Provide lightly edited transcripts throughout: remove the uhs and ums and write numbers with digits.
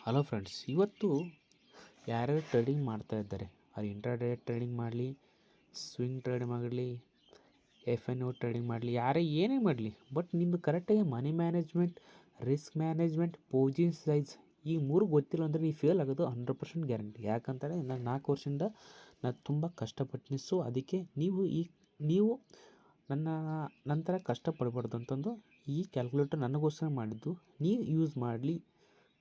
Hello friends, ಇವತ್ತು ಯಾರ್ಯಾರು trading ಮಾಡ್ತಾ ಇದ್ದಾರೆ, ಅದು ಇಂಟ್ರಾಡೇ ಟ್ರೇಡಿಂಗ್ ಮಾಡಲಿ, ಸ್ವಿಂಗ್ ಟ್ರೇಡ್ ಮಾಡಲಿ, FNO ಟ್ರೇಡಿಂಗ್ ಮಾಡಲಿ, ಯಾರೇ ಏನೇ ಮಾಡಲಿ, ಬಟ್ ನಿಮ್ಮದು ಕರೆಕ್ಟಾಗಿ money management, risk management, position size ಈ ಮೂರು ಗೊತ್ತಿಲ್ಲ ಅಂದರೆ ನೀವು ಫೇಲ್ ಆಗೋದು 100% ಗ್ಯಾರಂಟಿ. ಯಾಕಂತಾರೆ ನಾನು 4 ವರ್ಷದಿಂದ ನಾನು ತುಂಬ ಕಷ್ಟಪಟ್ಟಿನಿ. ಸೊ ಅದಕ್ಕೆ ನೀವು ನನ್ನ ನಂತರ ಕಷ್ಟಪಡಬಾರ್ದು ಅಂತಂದು ಈ ಕ್ಯಾಲ್ಕುಲೇಟರ್ ನನಗೋಸ್ಕರ ಮಾಡಿದ್ದು. ನೀವು ಯೂಸ್ ಮಾಡಲಿ,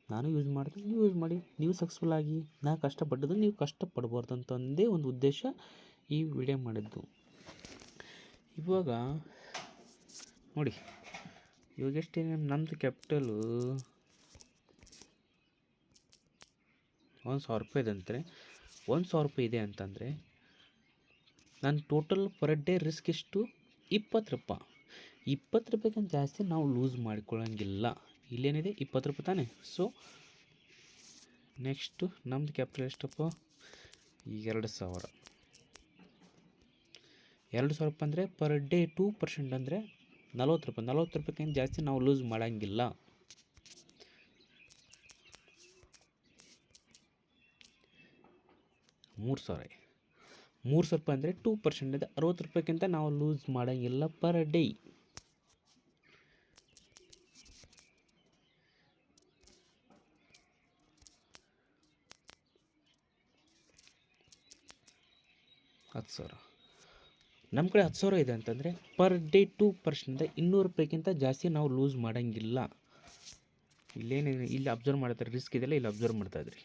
ನಾನು ಯೂಸ್ ಮಾಡ್ತೀನಿ, ನೀವು ಯೂಸ್ ಮಾಡಿ, ನೀವು ಸಕ್ಸಸ್ಫುಲ್ ಆಗಿ. ನಾನು ಕಷ್ಟಪಟ್ಟಿದ್ದು ನೀವು ಕಷ್ಟಪಡ್ಬಾರ್ದು ಅಂತಂದೇ ಒಂದು ಉದ್ದೇಶ ಈ ವಿಡಿಯೋ ಮಾಡಿದ್ದು. ಇವಾಗ ನೋಡಿ, ಇವಾಗ ಎಷ್ಟೇ ನಮ್ಮದು ಕ್ಯಾಪಿಟಲು 1,000 ರೂಪಾಯಿ ಇದೆ ಅಂತಾರೆ. 1,000 ರೂಪಾಯಿ ಇದೆ ಅಂತಂದರೆ ನನ್ನ ಟೋಟಲ್ ಪರ್ ಡೇ ರಿಸ್ಕ್ ಎಷ್ಟು? 20 ರೂಪಾಯಿ. 20 ರೂಪಾಯಿಗಿಂತ ಜಾಸ್ತಿ ನಾವು ಲೂಸ್ ಮಾಡಿಕೊಳ್ಳೋಂಗಿಲ್ಲ. ಇಲ್ಲೇನಿದೆ 20 ರೂಪಾಯಿ ತಾನೇ. ಸೊ ನೆಕ್ಸ್ಟು ನಮ್ಮದು ಕ್ಯಾಪಿಟಲ್ ಎಷ್ಟಪ್ಪ? 2,000. 2,000 ರೂಪಾಯಿ ಅಂದರೆ ಪರ್ ಡೇ 2% ಅಂದರೆ 40 ರೂಪಾಯಿ. 40 ರೂಪಾಯಿಗಿಂತ ಜಾಸ್ತಿ ನಾವು ಲೂಸ್ ಮಾಡೋಂಗಿಲ್ಲ. 3,000 ರೂಪಾಯಿ ಅಂದರೆ 2% ಇದೆ. 60 ರೂಪಾಯಿಗಿಂತ ನಾವು ಲೂಸ್ ಮಾಡೋಂಗಿಲ್ಲ ಪರ್ ಡೇ. ನಮ್ಮ ಕಡೆ 10,000 ಇದೆ ಅಂತಂದರೆ ಪರ್ ಡೇ 2% 200 ರೂಪಾಯಿಗಿಂತ ಜಾಸ್ತಿ ನಾವು ಲೂಸ್ ಮಾಡೋಂಗಿಲ್ಲ. ಇಲ್ಲೇನೇನು ಇಲ್ಲಿ ಅಬ್ಸರ್ವ್ ಮಾಡ್ತಾರೆ, ರಿಸ್ಕ್ ಇದೆಲ್ಲ ಇಲ್ಲಿ ಅಬ್ಸರ್ವ್ ಮಾಡ್ತಾಯಿದ್ರಿ.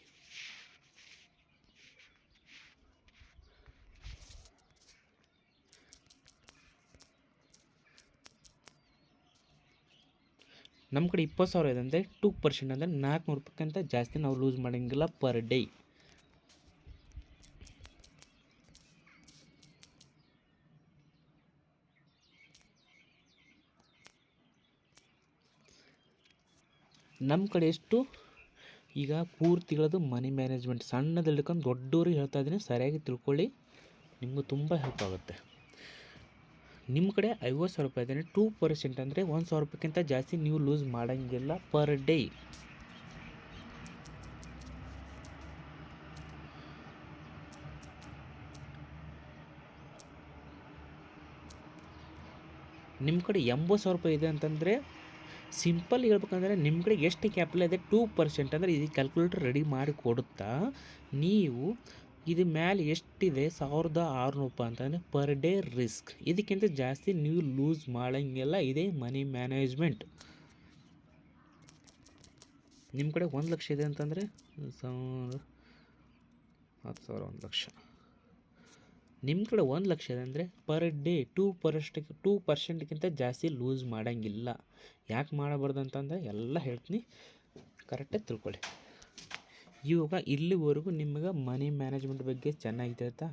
ನಮ್ಮ ಕಡೆ 20,000 ಇದೆ ಅಂದರೆ 2% ಅಂದರೆ 400 ರೂಪಾಯಿಗಿಂತ ಜಾಸ್ತಿ ನಾವು ಲೂಸ್ ಮಾಡೋಂಗಿಲ್ಲ ಪರ್ ಡೇ. ನಮ್ಮ ಕಡೆ ಎಷ್ಟು ಈಗ ಪೂರ್ತಿಗಳದು ಮನಿ ಮ್ಯಾನೇಜ್ಮೆಂಟ್, ಸಣ್ಣದು ಹಿಡ್ಕೊಂಡು ದೊಡ್ಡವ್ರಿಗೆ ಹೇಳ್ತಾ ಇದ್ದೀನಿ, ಸರಿಯಾಗಿ ತಿಳ್ಕೊಳ್ಳಿ, ನಿಮಗೂ ತುಂಬ ಹೆಲ್ಪ್ ಆಗುತ್ತೆ. ನಿಮ್ಮ ಕಡೆ 50,000 ರೂಪಾಯಿ ಇದ್ದರೆ 2% ಅಂದರೆ 1,000 ರೂಪಾಯಿಗಿಂತ ಜಾಸ್ತಿ ನೀವು ಲೂಸ್ ಮಾಡೋಂಗಿಲ್ಲ ಪರ್ ಡೇ. ನಿಮ್ಮ ಕಡೆ 80,000 ರೂಪಾಯಿ ಇದೆ ಅಂತಂದರೆ ಸಿಂಪಲ್ ಹೇಳ್ಬೇಕಂದ್ರೆ ನಿಮ್ಮ ಕಡೆ ಎಷ್ಟು ಕ್ಯಾಪಿಟಲ್ ಇದೆ 2% ಅಂದರೆ ಇದು ಕ್ಯಾಲ್ಕುಲೇಟರ್ ರೆಡಿ ಮಾಡಿ ಕೊಡುತ್ತಾ. ನೀವು ಇದು ಮೇಲೆ ಎಷ್ಟಿದೆ 1,600 ರೂಪಾಯಿ ಅಂತಂದರೆ ಪರ್ ಡೇ ರಿಸ್ಕ್. ಇದಕ್ಕಿಂತ ಜಾಸ್ತಿ ನೀವು ಲೂಸ್ ಮಾಡೋಂಗಿಲ್ಲ. ಇದೇ ಮನಿ ಮ್ಯಾನೇಜ್ಮೆಂಟ್. ನಿಮ್ಮ ಕಡೆ 1 ಲಕ್ಷ ಇದೆ ಅಂತಂದರೆ 10,000 1 ಲಕ್ಷ. ನಿಮ್ಮ ಕಡೆ 1 ಲಕ್ಷ ಇದೆ ಅಂದರೆ ಪರ್ ಡೇ 2%ಗಿಂತ ಜಾಸ್ತಿ ಲೂಸ್ ಮಾಡೋಂಗಿಲ್ಲ. ಯಾಕೆ ಮಾಡಬಾರ್ದು ಅಂತಂದರೆ ಎಲ್ಲ ಹೇಳ್ತೀನಿ, ಕರೆಕ್ಟಾಗಿ ತಿಳ್ಕೊಳ್ಳಿ. ಇವಾಗ ಇಲ್ಲಿವರೆಗೂ ನಿಮಗೆ ಮನಿ ಮ್ಯಾನೇಜ್ಮೆಂಟ್ ಬಗ್ಗೆ ಚೆನ್ನಾಗಿದೆ ಆಯ್ತಾ.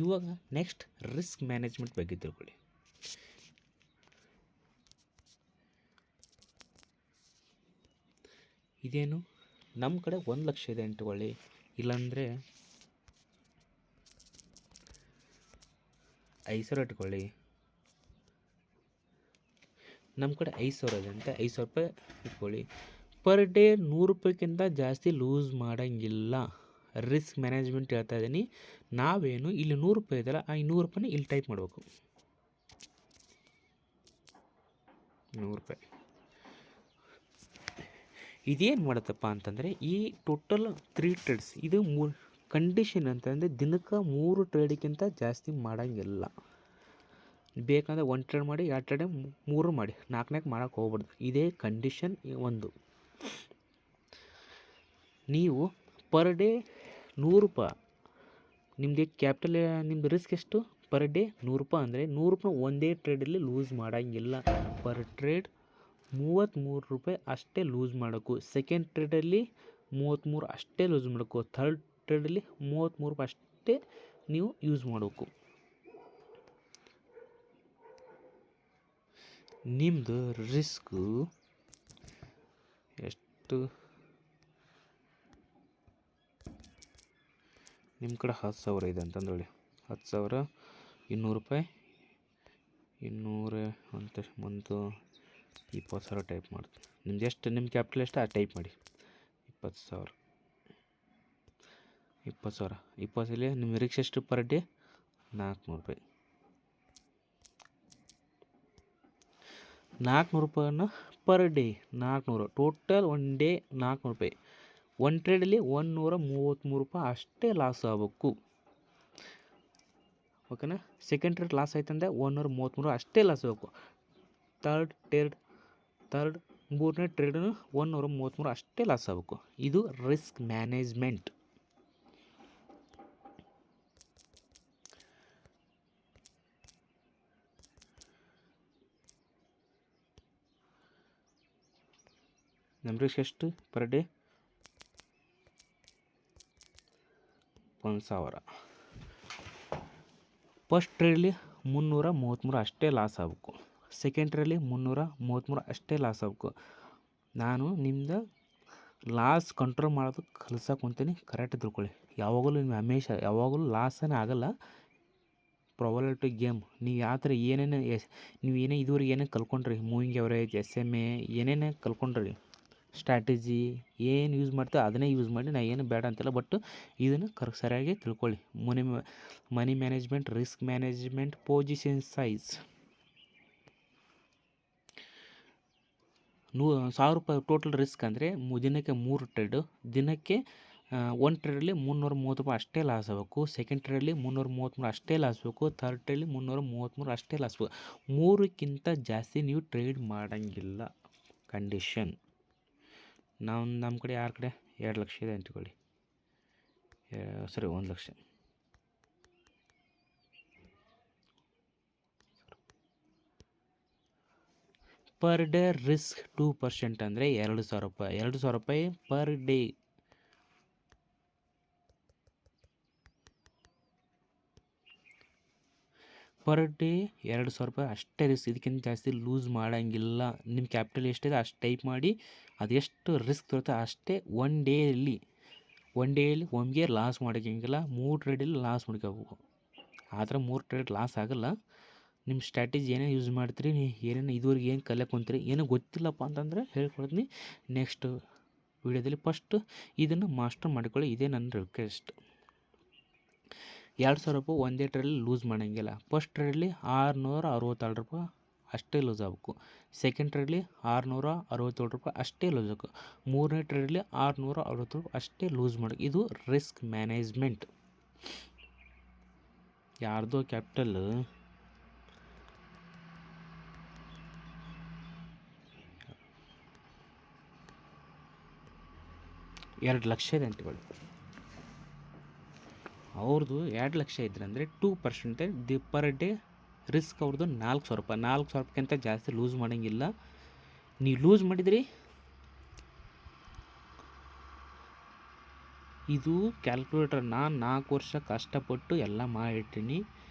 ಇವಾಗ ನೆಕ್ಸ್ಟ್ ರಿಸ್ಕ್ ಮ್ಯಾನೇಜ್ಮೆಂಟ್ ಬಗ್ಗೆ ತಿಳ್ಕೊಳ್ಳಿ. ಇದೇನು ನಮ್ಮ ಕಡೆ 1 ಲಕ್ಷ ಇದೆ ಅಂಟ್ಕೊಳ್ಳಿ, ಇಲ್ಲಾಂದರೆ 5,000 ಇಟ್ಕೊಳ್ಳಿ. ನಮ್ಮ ಕಡೆ 5,000 ಇದೆ ಅಂತ 5,000 ರೂಪಾಯಿ ಇಟ್ಕೊಳ್ಳಿ. ಪರ್ ಡೇ 100 ರೂಪಾಯಿಗಿಂತ ಜಾಸ್ತಿ ಲೂಸ್ ಮಾಡೋಂಗಿಲ್ಲ. ರಿಸ್ಕ್ ಮ್ಯಾನೇಜ್ಮೆಂಟ್ ಹೇಳ್ತಾ ಇದ್ದೀನಿ. ನಾವೇನು ಇಲ್ಲಿ 100 ರೂಪಾಯಿ ಇದೆಯಲ್ಲ, ಆ 100 ರೂಪಾಯಿನ ಇಲ್ಲಿ ಟೈಪ್ ಮಾಡಬೇಕು. 100 ರೂಪಾಯಿ ಇದೇನು ಮಾಡುತ್ತಪ್ಪ ಅಂತಂದರೆ ಈ ಟೋಟಲ್ 3 ಟ್ರೇಡ್ಸ್ ಇದು 3 ಕಂಡೀಷನ್ ಅಂತಂದರೆ ದಿನಕ್ಕೆ 3 ಟ್ರೇಡಿಗಿಂತ ಜಾಸ್ತಿ ಮಾಡೋಂಗಿಲ್ಲ. ಬೇಕಂದರೆ 1 ಟ್ರೇಡ್ ಮಾಡಿ, 2 ಟ್ರೇಡ್ 3 ಮಾಡಿ, 4 ಮಾಡೋಕ್ಕೆ ಹೋಗ್ಬಾರ್ದು. ಇದೇ ಕಂಡೀಷನ್ ಒಂದು. ನೀವು ಪರ್ ಡೇ 100 ರೂಪಾಯಿ ನಿಮ್ಮದು ಕ್ಯಾಪಿಟಲ್, ನಿಮ್ಮದು ರಿಸ್ಕ್ ಎಷ್ಟು? ಪರ್ ಡೇ 100 ರೂಪಾಯಿ ಅಂದರೆ 100 ರೂಪಾಯಿ ಒಂದೇ ಟ್ರೇಡಲ್ಲಿ ಲೂಸ್ ಮಾಡೋಂಗಿಲ್ಲ. ಪರ್ ಟ್ರೇಡ್ 33 ರೂಪಾಯಿ ಅಷ್ಟೇ ಲೂಸ್ ಮಾಡೋಕ್ಕೂ. ಸೆಕೆಂಡ್ ಟ್ರೇಡಲ್ಲಿ 33 ಅಷ್ಟೇ ಲೂಸ್ ಮಾಡೋಕ್ಕೂ. ಥರ್ಡ್ ಟ್ರೇಡಲ್ಲಿ 33 ರೂಪಾಯಿ ಅಷ್ಟೇ ನೀವು ಯೂಸ್ ಮಾಡಬೇಕು. ನಿಮ್ಮದು ರಿಸ್ಕು ಎಷ್ಟು? ನಿಮ್ಮ ಕಡೆ 10,000 ಇದೆ ಅಂತಂದೇಳಿ, 10,000 200 ರೂಪಾಯಿ 200 ಅಂತ ಒಂದು 20,000 ಟೈಪ್ ಮಾಡ್ತೀನಿ. ನಿಮ್ದು ಎಷ್ಟು, ನಿಮ್ಮ ಕ್ಯಾಪಿಟಲ್ ಎಷ್ಟು ಆ ಟೈಪ್ ಮಾಡಿ. 20,000 20,000 20 ನಿಮ್ಮ ನಿರೀಕ್ಷೆ ಎಷ್ಟು ಪರ್ ಡೇ? 400 ರೂಪಾಯಿ. 400 ರೂಪಾಯಿನ per day 400 total one day 400 ರೂಪಾಯಿ. ಒನ್ ಟ್ರೇಡಲ್ಲಿ 133 ರೂಪಾಯಿ ಅಷ್ಟೇ ಲಾಸ್ ಆಗಬೇಕು. ಓಕೆನಾ? ಸೆಕೆಂಡ್ ಟ್ರೇಡ್ ಲಾಸ್ ಆಯ್ತಂದರೆ 133 ಅಷ್ಟೇ ಲಾಸ್ ಆಗಬೇಕು. ಥರ್ಡ್ ಮೂರನೇ ಟ್ರೇಡನ್ನು 133 ಅಷ್ಟೇ ಲಾಸ್ ಆಗಬೇಕು. ಇದು ರಿಸ್ಕ್ ಮ್ಯಾನೇಜ್ಮೆಂಟ್. ನಂಬರ್ ಎಷ್ಟು ಪರ್ ಡೇ? 1,000. ಫಸ್ಟ್ ಟ್ರೇಡಲ್ಲಿ 333 ಅಷ್ಟೇ ಲಾಸ್ ಆಗಬೇಕು. ಸೆಕೆಂಡ್ ಟ್ರೇಡಲ್ಲಿ 333 ಅಷ್ಟೇ ಲಾಸ್ ಆಗಬೇಕು. ನಾನು ನಿಮ್ದು ಲಾಸ್ ಕಂಟ್ರೋಲ್ ಮಾಡೋದು ಕಲ್ಸಕ್ಕೆ ಕುಂತೀನಿ. ಕರೆಕ್ಟ್ ತಿಳ್ಕೊಳ್ಳಿ. ಯಾವಾಗಲೂ ನೀವು ಯಾವಾಗಲೂ ಲಾಸನೇ ಆಗಲ್ಲ. Probability game. ನೀವು ಯಾವ ಥರ ನೀವು ಇದುವರೆಗೆ ಏನೇನು ಕಲ್ಕೊಂಡ್ರಿ, ಮೂವಿಂಗ್ ಎವರೇಜ್, SMA ಏನೇನೇ ಕಲ್ಕೊಂಡ್ರಿ, ಸ್ಟ್ರಾಟಜಿ ಏನು ಯೂಸ್ ಮಾಡ್ತೀವಿ ಅದನ್ನೇ ಯೂಸ್ ಮಾಡಿ. ನಾ ಏನು ಬೇಡ ಅಂತಿಲ್ಲ, ಬಟ್ ಇದನ್ನು ಸರಿಯಾಗಿ ತಿಳ್ಕೊಳ್ಳಿ. Money management, risk management, position size. 1,000 ರೂಪಾಯಿ ಟೋಟಲ್ ರಿಸ್ಕ್ ಅಂದರೆ ದಿನಕ್ಕೆ 3 ಟ್ರೇಡು. ದಿನಕ್ಕೆ ಒಂದು ಟ್ರೇಡಲ್ಲಿ 330 ರೂಪಾಯಿ ಅಷ್ಟೇ ಲಾಸ್ ಆಗಬೇಕು. ಸೆಕೆಂಡ್ ಟ್ರೇಡಲ್ಲಿ 333 ಅಷ್ಟೇ ಲಾಸ್ ಆಗಬೇಕು. ಥರ್ಡ್ ಟ್ರೇಡಲ್ಲಿ 333 ಅಷ್ಟೇ ಲಾಸ್ ಆಗಬೇಕು. 3ಕ್ಕಿಂತ ಜಾಸ್ತಿ ನೀವು ಟ್ರೇಡ್ ಮಾಡೋಂಗಿಲ್ಲ. ಕಂಡೀಷನ್. ನಮ್ಮ ಕಡೆ ಯಾರ ಕಡೆ 2 ಲಕ್ಷ ಇದೆ ಅಂದ್ಕೊಳ್ಳಿ. ಸರಿ, 1 ಲಕ್ಷ. ಪರ್ ಡೇ ರಿಸ್ಕ್ 2% ಅಂದರೆ 2,000 ರೂಪಾಯಿ. 2,000 ರೂಪಾಯಿ ಪರ್ ಡೇ. ಪರ್ ಡೇ 2,000 ರೂಪಾಯಿ ಅಷ್ಟೇ ರಿಸ್ಕ್. ಇದಕ್ಕಿಂತ ಜಾಸ್ತಿ ಲೂಸ್ ಮಾಡೋಂಗಿಲ್ಲ. ನಿಮ್ಮ ಕ್ಯಾಪಿಟಲ್ ಎಷ್ಟಿದೆ ಅಷ್ಟು ಟೈಪ್ ಮಾಡಿ ಅದೆಷ್ಟು ರಿಸ್ಕ್ ತರುತ್ತೆ ಅಷ್ಟೇ. ಒನ್ ಡೇಯಲ್ಲಿ ಒಮ್ಮೆಗೆ ಲಾಸ್ ಮಾಡೋಕ್ಕಿಂಗಿಲ್ಲ. 3 ಟ್ರೇಡಲ್ಲಿ ಲಾಸ್ ಮಾಡ್ಕೋಬೇಕು. ಆ ಥರ 3 ಟ್ರೇಡ್ ಲಾಸ್ ಆಗೋಲ್ಲ. ನಿಮ್ಮ ಸ್ಟ್ರಾಟಜಿ ಏನೇನು ಯೂಸ್ ಮಾಡ್ತೀರಿ, ಏನೇನು ಇದುವರೆಗೆ ಏನು ಕಲಿಯಕ್ಕೆ ಕುಂತೀರಿ, ಏನೂ ಗೊತ್ತಿಲ್ಲಪ್ಪ ಅಂತಂದರೆ ಹೇಳ್ಕೊಡ್ತೀನಿ ನೆಕ್ಸ್ಟ್ ವೀಡಿಯೋದಲ್ಲಿ. ಫಸ್ಟ್ ಇದನ್ನು ಮಾಸ್ಟರ್ ಮಾಡಿಕೊಳ್ಳಿ. ಇದೇ ನನ್ನ ರಿಕ್ವೆಸ್ಟ್. 2,000 ರೂಪಾಯಿ ಒಂದೇ ಟ್ರೇಡಲ್ಲಿ ಲೂಸ್ ಮಾಡೋಂಗಿಲ್ಲ. ಫಸ್ಟ್ ಟ್ರೇಡಲ್ಲಿ 662 ರೂಪಾಯಿ ಅಷ್ಟೇ ಲೂಸ್ ಆಗಬೇಕು. ಸೆಕೆಂಡ್ ಟ್ರೇಡಲ್ಲಿ 667 ರೂಪಾಯಿ ಅಷ್ಟೇ ಲೂಸ್ ಆಗಬೇಕು. ಮೂರನೇ ಟ್ರೇಡಲ್ಲಿ 660 ರೂಪಾಯಿ ಅಷ್ಟೇ ಲೂಸ್ ಮಾಡಬೇಕು. ಇದು ರಿಸ್ಕ್ ಮ್ಯಾನೇಜ್ಮೆಂಟ್. ಯಾರ್ದೋ ಕ್ಯಾಪಿಟಲ್ 2 ಲಕ್ಷ ಇದೆ ಅಂತ್ಕೊಳ್ಳಿ. ಅವ್ರದ್ದು 2 ಲಕ್ಷ ಇದ್ರೆ ಅಂದರೆ 2% ಪರ್ ಡೇ ರಿಸ್ಕ್. ಅವ್ರದ್ದು 4,000 ರೂಪಾಯಿ. 4,000 ರೂಪಾಯಿಗಿಂತ ಜಾಸ್ತಿ ಲೂಸ್ ಮಾಡೋಂಗಿಲ್ಲ. ನೀವು ಲೂಸ್ ಮಾಡಿದ್ರಿ, ಇದು ಕ್ಯಾಲ್ಕುಲೇಟರ್. ನಾನು 4 ವರ್ಷ ಕಷ್ಟಪಟ್ಟು ಎಲ್ಲ ಮಾಡಿರ್ತೀನಿ.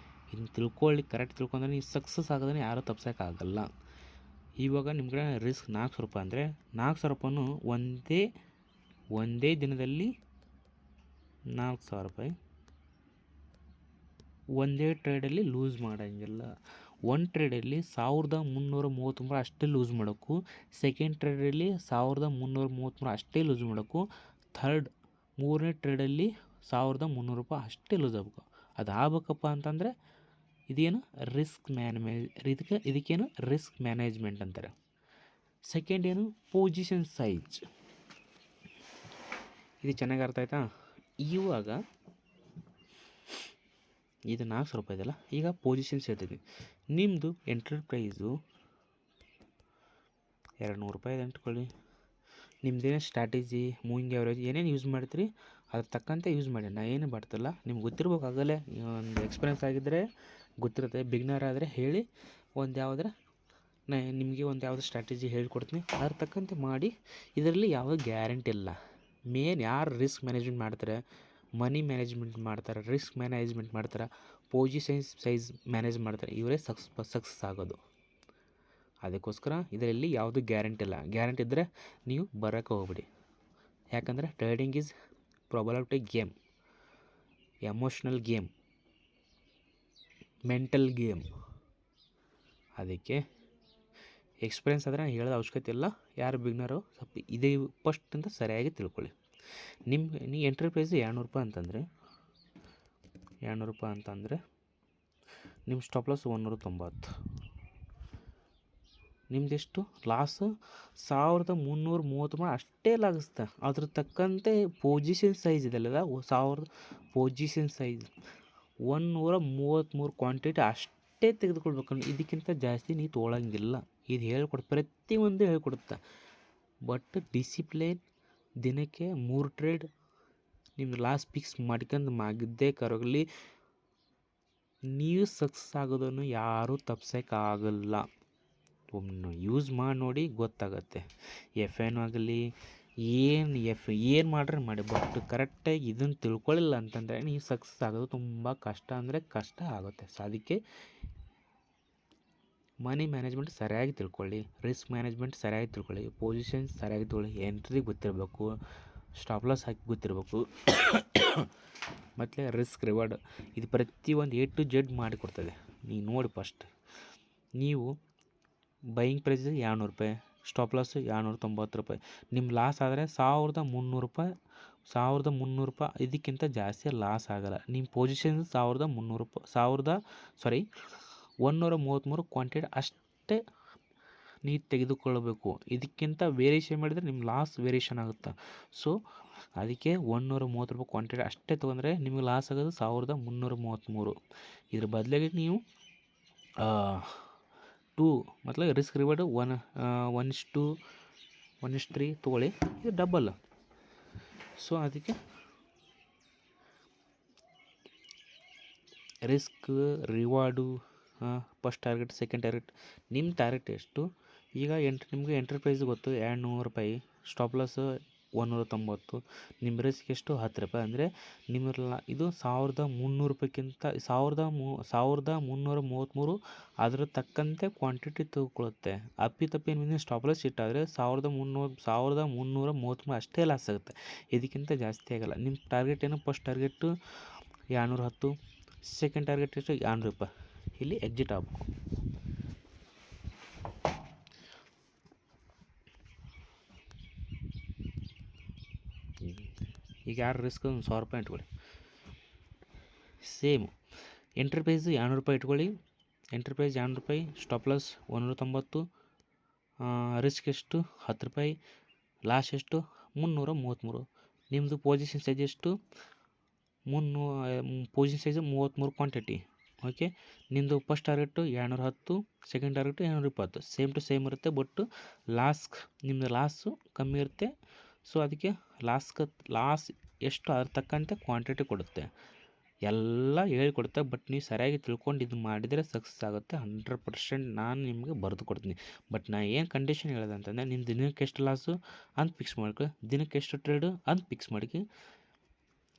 ಇನ್ನು ತಿಳ್ಕೊಳ್ಳಿ, ಕರೆಕ್ಟ್ ತಿಳ್ಕೊಂಡ್ರೆ ನೀವು ಸಕ್ಸಸ್ ಆಗೋದನ್ನ ಯಾರೂ ತಪ್ಸೋಕ್ಕಾಗಲ್ಲ. ಇವಾಗ ನಿಮ್ಮ ಕಡೆ ರಿಸ್ಕ್ 4,000 ರೂಪಾಯಿ ಅಂದರೆ 4,000 ರೂಪಾಯಿನೂ ಒಂದೇ ದಿನದಲ್ಲಿ 4,000 ರೂಪಾಯಿ ಒಂದೇ ಟ್ರೇಡಲ್ಲಿ ಲೂಸ್ ಮಾಡೋಂಗಿಲ್ಲ. ಒಂದು ಟ್ರೇಡಲ್ಲಿ 1,333 ಅಷ್ಟೇ ಲೂಸ್ ಮಾಡೋಕ್ಕೂ. ಸೆಕೆಂಡ್ ಟ್ರೇಡಲ್ಲಿ 1,333 ಅಷ್ಟೇ ಲೂಸ್ ಮಾಡೋಕ್ಕೂ. ಮೂರನೇ ಟ್ರೇಡಲ್ಲಿ 1,300 ರೂಪಾಯಿ ಅಷ್ಟೇ ಲೂಸ್ ಆಗಬೇಕು. ಅದು ಆಗ್ಬೇಕಪ್ಪ ಅಂತಂದರೆ ಇದೇನು ಇದಕ್ಕೇನು ರಿಸ್ಕ್ ಮ್ಯಾನೇಜ್ಮೆಂಟ್ ಅಂತಾರೆ. ಸೆಕೆಂಡ್ ಏನು ಪೊಸಿಷನ್ ಸೈಜ್. ಇದು ಚೆನ್ನಾಗಿ ಅರ್ಥ ಆಯ್ತಾ? ಇವಾಗ ಇದು 4,000 ರೂಪಾಯಿ ಇದೆಯಲ್ಲ, ಈಗ ಪೊಸಿಷನ್ಸ್ ಹೇಳ್ತಿದ್ವಿ. ನಿಮ್ಮದು ಎಂಟ್ರಿ ಪ್ರೈಸು 200 ರೂಪಾಯಿ ಇದೆ ಅಂದ್ಕೊಳ್ಳಿ. ನಿಮ್ಮದೇನೇ ಸ್ಟ್ರಾಟಜಿ, ಮೂವಿಂಗ್ ಎವರೇಜ್ ಏನೇನು ಯೂಸ್ ಮಾಡ್ತೀರಿ ಅದ್ರ ತಕ್ಕಂತೆ ಯೂಸ್ ಮಾಡಿ. ನಾ ಏನು ಮಾಡ್ತಿಲ್ಲ, ನಿಮ್ಗೆ ಗೊತ್ತಿರ್ಬೇಕಾಗಲೇ. ಒಂದು ಎಕ್ಸ್ಪೀರಿಯನ್ಸ್ ಆಗಿದ್ದರೆ ಗೊತ್ತಿರುತ್ತೆ. ಬಿಗ್ನರ್ ಆದರೆ ಹೇಳಿ, ನಿಮಗೆ ಒಂದು ಯಾವುದೋ ಸ್ಟ್ರಾಟಜಿ ಹೇಳ್ಕೊಡ್ತೀನಿ, ಅದ್ರ ತಕ್ಕಂತೆ ಮಾಡಿ. ಇದರಲ್ಲಿ ಯಾವುದೋ ಗ್ಯಾರಂಟಿ ಇಲ್ಲ. ಮೇನ್ ಯಾರು ರಿಸ್ಕ್ ಮ್ಯಾನೇಜ್ಮೆಂಟ್ ಮಾಡ್ತಾರೆ, ಮನಿ ಮ್ಯಾನೇಜ್ಮೆಂಟ್ ಮಾಡ್ತಾರೆ, ರಿಸ್ಕ್ ಮ್ಯಾನೇಜ್ಮೆಂಟ್ ಮಾಡ್ತಾರೆ, ಪೊಸಿಷನ್ ಸೈಜ್ ಮ್ಯಾನೇಜ್ ಮಾಡ್ತಾರೆ, ಇವರೇ ಸಕ್ಸಸ್ ಆಗೋದು. ಅದಕ್ಕೋಸ್ಕರ ಇದರಲ್ಲಿ ಯಾವುದೂ ಗ್ಯಾರಂಟಿ ಇಲ್ಲ. ಗ್ಯಾರಂಟಿ ಇದ್ದರೆ ನೀವು ಬರೋಕ್ಕೆ ಹೋಗ್ಬಿಡಿ. ಯಾಕಂದರೆ trading is probability game, emotional game, mental game. ಅದಕ್ಕೆ ಎಕ್ಸ್ಪೀರಿಯನ್ಸ್ ಆದರೆ ನಾನು ಹೇಳೋದು ಅವಶ್ಯಕತೆ ಇಲ್ಲ. ಯಾರು ಬಿಗ್ನರು ಸ್ವಲ್ಪ ಇದೇ ಫಸ್ಟ್ ಅಂತ ಸರಿಯಾಗಿ ತಿಳ್ಕೊಳ್ಳಿ. ನೀ ಎಂಟ್ರಿ ಪ್ರೈಸ್ ₹200 ಅಂತಂದರೆ ನಿಮ್ಮ ಸ್ಟಾಪ್ ಲಾಸ್ 190. ನಿಮ್ದೆಷ್ಟು ಲಾಸು 1330 ಅಷ್ಟೇ ಲಾಗಿಸ್ತಾ. ಅದ್ರ ತಕ್ಕಂತೆ ಪೊಸಿಷನ್ ಸೈಜ್ ಇದೆಲ್ಲ 1000 ಪೊಸಿಷನ್ ಸೈಜ್ 133 ಕ್ವಾಂಟಿಟಿ ಅಷ್ಟೇ ತೆಗೆದುಕೊಳ್ಬೇಕು. ಇದಕ್ಕಿಂತ ಜಾಸ್ತಿ ನೀವು ತೊಗೊಳಂಗಿಲ್ಲ. ಇದು ಪ್ರತಿಯೊಂದು ಹೇಳ್ಕೊಡುತ್ತೆ. ಬಟ್ ಡಿಸಿಪ್ಲಿನ್, ದಿನಕ್ಕೆ 3 ಟ್ರೇಡ್ ನಿಮ್ದು ಲಾಸ್ ಫಿಕ್ಸ್ ಮಾಡ್ಕೊಂಡು ಮಾಗಿದ್ದೇ ಕರಗಲಿ, ನೀವು ಸಕ್ಸಸ್ ಆಗೋದನ್ನು ಯಾರೂ ತಪ್ಸೋಕ್ಕಾಗಲ್ಲ. ಒಮ್ಮೆ ಯೂಸ್ ಮಾಡಿ ನೋಡಿ ಗೊತ್ತಾಗತ್ತೆ. ಎನ್ ಆಗಲಿ ಏನು ಮಾಡ್ರೆ ಮಾಡಿ, ಬಟ್ ಕರೆಕ್ಟಾಗಿ ಇದನ್ನು ತಿಳ್ಕೊಳ್ಳಿಲ್ಲ ಅಂತಂದರೆ ನೀವು ಸಕ್ಸಸ್ ಆಗೋದು ತುಂಬ ಕಷ್ಟ ಅಂದರೆ ಕಷ್ಟ ಆಗುತ್ತೆ. ಸೊ ಅದಕ್ಕೆ ಮನಿ ಮ್ಯಾನೇಜ್ಮೆಂಟ್ ಸರಿಯಾಗಿ ತಿಳ್ಕೊಳ್ಳಿ, ರಿಸ್ಕ್ ಮ್ಯಾನೇಜ್ಮೆಂಟ್ ಸರಿಯಾಗಿ ತಿಳ್ಕೊಳ್ಳಿ, ಪೊಸಿಷನ್ ಸರಿಯಾಗಿ ತಿಳ್ಕೊಳ್ಳಿ, ಎಂಟ್ರಿ ಗೊತ್ತಿರಬೇಕು, ಸ್ಟಾಪ್ ಲಾಸ್ ಹಾಕಿ ಗೊತ್ತಿರಬೇಕು, ಮತ್ತು ರಿಸ್ಕ್ ರಿವಾರ್ಡ್ ಇದು ಪ್ರತಿಯೊಂದು A to Z ಮಾಡಿಕೊಡ್ತದೆ. ನೀವು ನೋಡಿ ಫಸ್ಟ್ ನೀವು ಬೈಯಿಂಗ್ ಪ್ರೈಸ್ ₹200, ಸ್ಟಾಪ್ ಲಾಸ್ ₹290. ನಿಮ್ಮ ಲಾಸ್ ಆದರೆ ₹1300 ಇದಕ್ಕಿಂತ ಜಾಸ್ತಿ ಲಾಸ್ ಆಗೋಲ್ಲ. ನಿಮ್ಮ ಪೊಸಿಷನ್ 133 ಕ್ವಾಂಟಿಟಿ ಅಷ್ಟೇ ನೀವು ತೆಗೆದುಕೊಳ್ಳಬೇಕು. ಇದಕ್ಕಿಂತ ವೇರಿಯೇಷನ್ ಮಾಡಿದರೆ ನಿಮ್ಮ ಲಾಸ್ ವೇರಿಯೇಷನ್ ಆಗುತ್ತೆ. ಸೊ ಅದಕ್ಕೆ ₹130 ಕ್ವಾಂಟಿಟಿ ಅಷ್ಟೇ ತೊಗೊಂಡ್ರೆ ನಿಮಗೆ ಲಾಸ್ ಆಗೋದು 1333. ಇದ್ರ ಬದಲಿಗೆ ನೀವು 2 ಮತ್ತು ರಿಸ್ಕ್ ರಿವಾರ್ಡ್ 1:3 ತೊಗೊಳ್ಳಿ, ಇದು ಡಬಲ್. ಸೊ ಅದಕ್ಕೆ risk reward first target, second target, ನಿಮ್ಮ ಟಾರ್ಗೆಟ್ ಎಷ್ಟು. ಈಗ ನಿಮಗೆ ಎಂಟ್ರಿ ಪ್ರೈಸ್ ಗೊತ್ತು ₹200, ಸ್ಟಾಪ್ ಲಾಸ್ 190, ನಿಮ್ಮ ರಿಸ್ಕ್ ಎಷ್ಟು ₹10. ಅಂದರೆ ನಿಮ್ಮ ಇದು ₹1300ಕ್ಕಿಂತ 1333 ಅದರ ತಕ್ಕಂತೆ ಕ್ವಾಂಟಿಟಿ ತೆಗೆದುಕೊಳ್ಳುತ್ತೆ. ಅಪ್ಪಿತಪ್ಪಿ ಸ್ಟಾಪ್ ಲಾಸ್ ಇಟ್ಟಾದರೆ 1333 ಅಷ್ಟೇ ಲಾಸ್ ಆಗುತ್ತೆ. ಇದಕ್ಕಿಂತ ಜಾಸ್ತಿ ಆಗೋಲ್ಲ. ನಿಮ್ಮ ಟಾರ್ಗೆಟ್ ಏನು, ಫಸ್ಟ್ ಟಾರ್ಗೆಟು 210, ಸೆಕೆಂಡ್ ಟಾರ್ಗೆಟ್ ಎಷ್ಟು ₹200. ಇಲ್ಲಿ ಎಕ್ಸಿಟ್ ಆಗಬೇಕು. ಈಗ ಯಾರು ರಿಸ್ಕ್ ₹1000 ಇಟ್ಕೊಳ್ಳಿ, ಸೇಮ್ ಎಂಟ್ರಿ ಪ್ರೈಸ್ ₹200 ಇಟ್ಕೊಳ್ಳಿ. Entry price ₹200, stop loss 190, risk ಎಷ್ಟು ₹10, ಲಾಸ್ ಎಷ್ಟು 333. ನಿಮ್ಮದು ಪೊಸಿಷನ್ ಸೈಜ್ ಎಷ್ಟು ಪೊಸಿಷನ್ ಸೈಜು 33 ಕ್ವಾಂಟಿಟಿ. ಓಕೆ, ನಿಮ್ಮದು first target 210, second target 220. Same to same ಇರುತ್ತೆ. ಬಟ್ ನಿಮ್ಮದು ಲಾಸು ಕಮ್ಮಿ ಇರುತ್ತೆ. ಸೊ ಅದಕ್ಕೆ ಲಾಸ್ ಎಷ್ಟು ಅದ್ರ ತಕ್ಕಂತೆ ಕ್ವಾಂಟಿಟಿ ಕೊಡುತ್ತೆ, ಎಲ್ಲ ಹೇಳಿಕೊಡುತ್ತೆ. ಬಟ್ ನೀವು ಸರಿಯಾಗಿ ತಿಳ್ಕೊಂಡು ಇದು ಮಾಡಿದರೆ ಸಕ್ಸಸ್ ಆಗುತ್ತೆ 100%. ನಾನು ನಿಮಗೆ ಬರೆದು ಕೊಡ್ತೀನಿ. ಬಟ್ ನಾನು ಏನು ಕಂಡೀಷನ್ ಹೇಳೋದು ಅಂತಂದರೆ, ನಿಮ್ಮ ದಿನಕ್ಕೆ ಎಷ್ಟು ಲಾಸು ಅಂತ ಫಿಕ್ಸ್ ಮಾಡ್ಕೊ, ದಿನಕ್ಕೆ ಎಷ್ಟು ಟ್ರೇಡು ಅಂತ ಫಿಕ್ಸ್ ಮಾಡ್ಕೊ.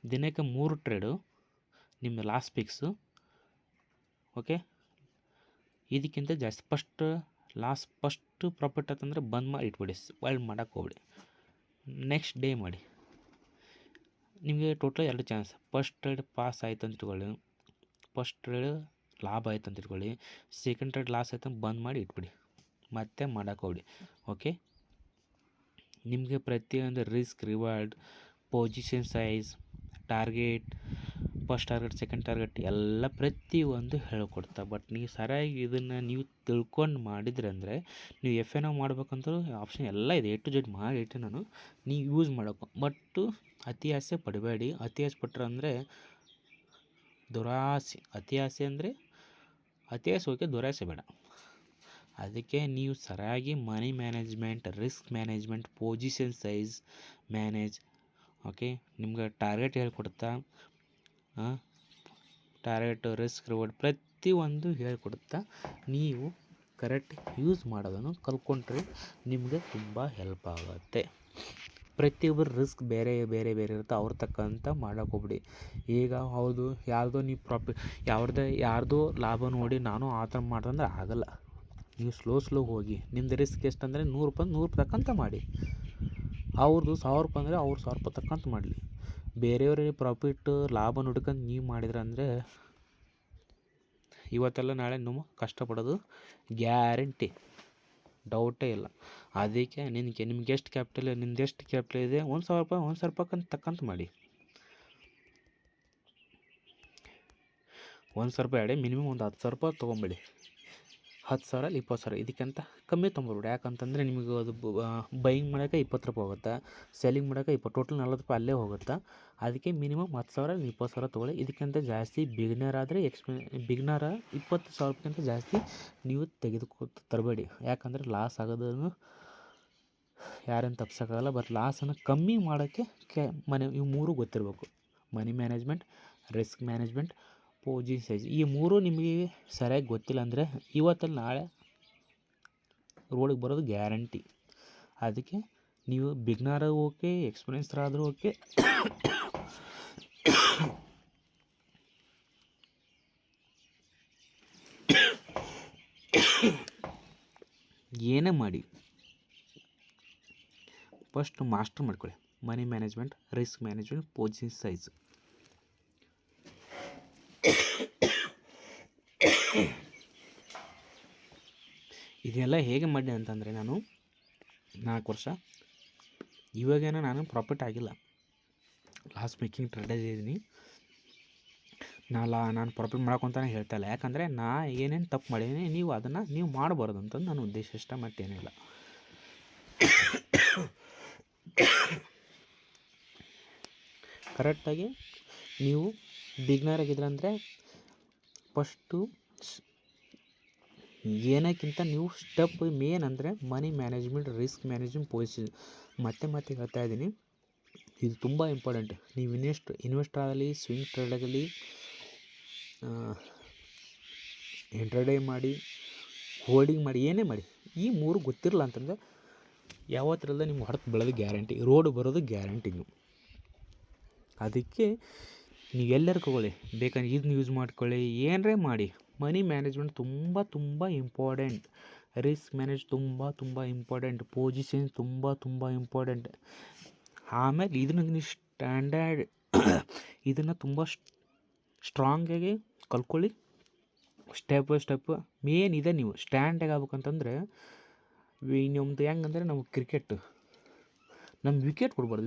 ದಿನಕ್ಕೆ 3 ಟ್ರೇಡು ನಿಮ್ಮ ಲಾಸ್ ಫಿಕ್ಸು. ಓಕೆ, ಇದಕ್ಕಿಂತ ಜಾಸ್ತಿ ಫಸ್ಟ್ ಪ್ರಾಫಿಟ್ ಅಂತಂದರೆ ಬಂದ್ ಮಾಡಿ ಇಟ್ಬಿಡಿ, ಒಳ್ಳೆ ಮಾಡೋಕ್ಕೆ ಹೋಗ್ಬಿಡಿ. ನೆಕ್ಸ್ಟ್ ಡೇ ಮಾಡಿ. ನಿಮಗೆ total 2 chance. First trade pass ಆಯ್ತು ಅಂತ ಇಟ್ಕೊಳ್ಳಿ, ಫಸ್ಟ್ ಟ್ರೇಡ್ ಲಾಭ ಆಯ್ತು ಅಂತ ಇಟ್ಕೊಳ್ಳಿ, ಸೆಕೆಂಡ್ ಟ್ರೇಡ್ ಲಾಸ್ ಆಯ್ತು ಅಂತ ಬಂದ್ ಮಾಡಿ ಇಟ್ಬಿಡಿ, ಮತ್ತೆ ಮಾಡೋಕ್ಕೆ ಹೋಗ್ಬಿಡಿ. ಓಕೆ, ನಿಮಗೆ ಪ್ರತಿಯೊಂದು risk reward, position size, target, first target, second target ಎಲ್ಲ ಪ್ರತಿಯೊಂದು ಹೇಳ್ಕೊಡ್ತಾ. ಬಟ್ ನೀವು ಸರಿಯಾಗಿ ಇದನ್ನು ನೀವು ತಿಳ್ಕೊಂಡು ಮಾಡಿದ್ರೆ ಅಂದರೆ ನೀವು FNO ಮಾಡ್ಬೇಕಂತೂ ಆಪ್ಷನ್ ಎಲ್ಲ ಇದೆ, A to Z ಮಾಡಿಟ್ಟು ನಾನು ನೀವು ಯೂಸ್ ಮಾಡೋಕು. ಬಟ್ಟು ಅತಿ ಆಸೆ ಪಡಬೇಡಿ. ಅತಿ ಆಸೆ ಪಟ್ಟರೆ ಅಂದರೆ ದುರಾಸೆ. ಅತಿ ಆಸೆ ಅಂದರೆ ಅತಿ ಆಸೆ ಹೋಗಿ ದುರಾಸೆ ಬೇಡ. ಅದಕ್ಕೆ ನೀವು ಸರಿಯಾಗಿ money management, risk management, position size manage. Okay, ನಿಮ್ಗೆ ಟಾರ್ಗೆಟ್ ಹೇಳ್ಕೊಡ್ತಾ, ಟಾರ್ಗೆಟ್, ರಿಸ್ಕ್ ರಿವಾರ್ಡ್ ಪ್ರತಿಯೊಂದು ಹೇಳ್ಕೊಡುತ್ತಾ. ನೀವು ಕರೆಕ್ಟ್ ಯೂಸ್ ಮಾಡೋದನ್ನು ಕಲ್ತ್ಕೊಂಡ್ರೆ ನಿಮಗೆ ತುಂಬ ಹೆಲ್ಪ್ ಆಗುತ್ತೆ. ಪ್ರತಿಯೊಬ್ಬರು ರಿಸ್ಕ್ ಬೇರೆ ಬೇರೆ ಬೇರೆ ಇರುತ್ತೆ, ಅವ್ರ ತಕ್ಕಂತ ಮಾಡೋಕೆ ಹೋಗ್ಬಿಡಿ. ಈಗ ಹೌದು ಯಾರ್ದೋ ನೀವು ಯಾರ್ದೋ ಲಾಭ ನೋಡಿ ನಾನು ಆ ಥರ ಮಾಡ್ದಂದ್ರೆ ಆಗೋಲ್ಲ. ನೀವು ಸ್ಲೋ ಹೋಗಿ, ನಿಮ್ಮದು ರಿಸ್ಕ್ ಎಷ್ಟಂದರೆ ₹100 ತಕ್ಕಂತ ಮಾಡಿ. ಅವ್ರದ್ದು ₹1000 ಅಂದರೆ ಅವ್ರು ₹1000 ತಕ್ಕಂತ ಮಾಡಲಿ. ಬೇರೆಯವರಿಗೆ ಪ್ರಾಫಿಟ್ಟು ಲಾಭ ನೋಡ್ಕೊಂಡು ನೀವು ಮಾಡಿದ್ರಂದರೆ ಇವತ್ತೆಲ್ಲ ನಾಳೆ ನೀವು ಕಷ್ಟಪಡೋದು ಗ್ಯಾರಂಟಿ. ಡೌಟೇ ಇಲ್ಲ. ಅದಕ್ಕೆ ನಿಮ್ಗೆ ಎಷ್ಟು ಕ್ಯಾಪಿಟಲ್, ನಿಮ್ದು ಎಷ್ಟು ಕ್ಯಾಪಿಟಲ್ ಇದೆ, 1,000 ರೂಪಾಯಿ ತಕ್ಕಂತ ಮಾಡಿ. 1,000 ರೂಪಾಯಿ ಆಡಿ ಮಿನಿಮಮ್ ಒಂದು 10,000 ರೂಪಾಯಿ ತೊಗೊಂಬೇಡಿ. 10,000 20,000 ಇದಕ್ಕಿಂತ ಕಮ್ಮಿ ತೊಗೊಂಬಿಡ್ಬೇಡಿ. ಯಾಕಂತಂದರೆ ನಿಮಗೆ ಅದು ಬೈಯಿಂಗ್ ಮಾಡೋಕೆ 20 ರೂಪಾಯಿ ಹೋಗುತ್ತೆ, ಸೆಲ್ಲಿಂಗ್ ಮಾಡೋಕೆ ಟೋಟಲ್ 40 ರೂಪಾಯಿ ಅಲ್ಲೇ ಹೋಗುತ್ತೆ. ಅದಕ್ಕೆ ಮಿನಿಮಮ್ 10,000 20,000 ತೊಗೊಳ್ಳಿ. ಇದಕ್ಕಿಂತ ಜಾಸ್ತಿ ಬಿಗಿನರ್ ಆದರೆ ಬಿಗಿನರ 20,000 ರೂಪಾಯಿಗಿಂತ ಜಾಸ್ತಿ ನೀವು ತರಬೇಡಿ. ಯಾಕಂದರೆ ಲಾಸ್ ಆಗೋದನ್ನು ಯಾರೇನು ತಪ್ಸೋಕ್ಕಾಗಲ್ಲ. ಬಟ್ ಲಾಸನ್ನು ಕಮ್ಮಿ ಮಾಡೋಕ್ಕೆ ಇವು 3 ಗೊತ್ತಿರಬೇಕು: money management, risk management, position size. ಈ 3 ನಿಮಗೆ ಸರಿಯಾಗಿ ಗೊತ್ತಿಲ್ಲ ಅಂದರೆ ಇವತ್ತಲ್ಲಿ ನಾಳೆ ರೋಡಿಗೆ ಬರೋದು ಗ್ಯಾರಂಟಿ. ಅದಕ್ಕೆ ನೀವು ಬಿಗ್ನರ್ ಓಕೆ, ಎಕ್ಸ್ಪೀರಿಯನ್ಸ್ಡ್ ಆದರೂ ಓಕೆ, ಏನೇ ಮಾಡಿ ಫಸ್ಟ್ ಮಾಸ್ಟರ್ ಮಾಡ್ಕೊಳ್ಳಿ. Money management, risk management, position size. ಇದೆಲ್ಲ ಹೇಗೆ ಮಾಡಿ ಅಂತಂದರೆ, ನಾನು 4 ವರ್ಷ ಇವಾಗೇನೋ ನಾನು ಪ್ರಾಫಿಟ್ ಆಗಿಲ್ಲ, ಲಾಸ್ ಮೇಕಿಂಗ್ ಟ್ರೇಡರ್ ಇದ್ದೀನಿ. ನಾನು ಪ್ರಾಫಿಟ್ ಮಾಡ್ಕೊತಾನೆ ಹೇಳ್ತಾ ಇಲ್ಲ. ಯಾಕಂದರೆ ನಾ ಏನೇನು ತಪ್ಪು ಮಾಡೀನಿ ನೀವು ಅದನ್ನು ನೀವು ಮಾಡಬಾರ್ದು ಅಂತಂದು ನನ್ನ ಉದ್ದೇಶ. ಇಷ್ಟ ಮತ್ತೇನಿಲ್ಲ. ಕರೆಕ್ಟಾಗಿ ನೀವು ಬಿಗ್ನರ್ ಆಗಿದ್ರಂದರೆ ಫಸ್ಟು ಏನಕ್ಕಿಂತ ನೀವು ಸ್ಟೆಪ್ ಮೇನ್ ಅಂದರೆ money management, risk management, position. ಮತ್ತೆ ಹೇಳ್ತಾ ಇದ್ದೀನಿ, ಇದು ತುಂಬ ಇಂಪಾರ್ಟೆಂಟ್. ನೀವು ಇನ್ವೆಸ್ಟ್ ಆಗಲಿ, ಸ್ವಿಂಗ್ ಟ್ರೇಡ್ ಆಗಲಿ, ಇಂಟ್ರಾಡೇ ಮಾಡಿ, ಹೋಲ್ಡಿಂಗ್ ಮಾಡಿ, ಏನೇ ಮಾಡಿ, ಈ 3 ಗೊತ್ತಿರಲ್ಲ ಅಂತಂದರೆ ಯಾವತ್ತರಲ್ಲ ನಿಮ್ಗೆ ಹೊರತು ಬೀಳೋದು ಗ್ಯಾರಂಟಿ, ರೋಡ್ ಬರೋದು ಗ್ಯಾರಂಟಿ ನೀವು. ಅದಕ್ಕೆ ನೀವು ಎಲ್ಲರೂ ತಗೊಳ್ಳಿ, ಬೇಕಾದ್ರೆ ಇದನ್ನ ಯೂಸ್ ಮಾಡ್ಕೊಳ್ಳಿ, ಏನರೇ ಮಾಡಿ. ಮನಿ ಮ್ಯಾನೇಜ್ಮೆಂಟ್ ತುಂಬ ಇಂಪಾರ್ಟೆಂಟ್, ರಿಸ್ಕ್ ಮ್ಯಾನೇಜ್ ತುಂಬ ಇಂಪಾರ್ಟೆಂಟ್, ಪೊಸಿಷನ್ ತುಂಬ ಇಂಪಾರ್ಟೆಂಟ್. ಆಮೇಲೆ ಇದನ್ನು ನೀವು ಸ್ಟ್ಯಾಂಡರ್ಡ್ ಇದನ್ನು ತುಂಬ ಸ್ಟ್ರಾಂಗಾಗಿ ಕಲ್ತ್ಕೊಳ್ಳಿ. ಸ್ಟೆಪ್ ಬೈ ಸ್ಟೆಪ್ ಮೇನ್ ಇದೆ. ನೀವು ಸ್ಟ್ಯಾಂಡಾಗಿ ಆಗ್ಬೇಕಂತಂದರೆ ನಮ್ಮದು ಹೆಂಗಂದರೆ, ನಾವು ಕ್ರಿಕೆಟ್ ನಮ್ಗೆ ವಿಕೆಟ್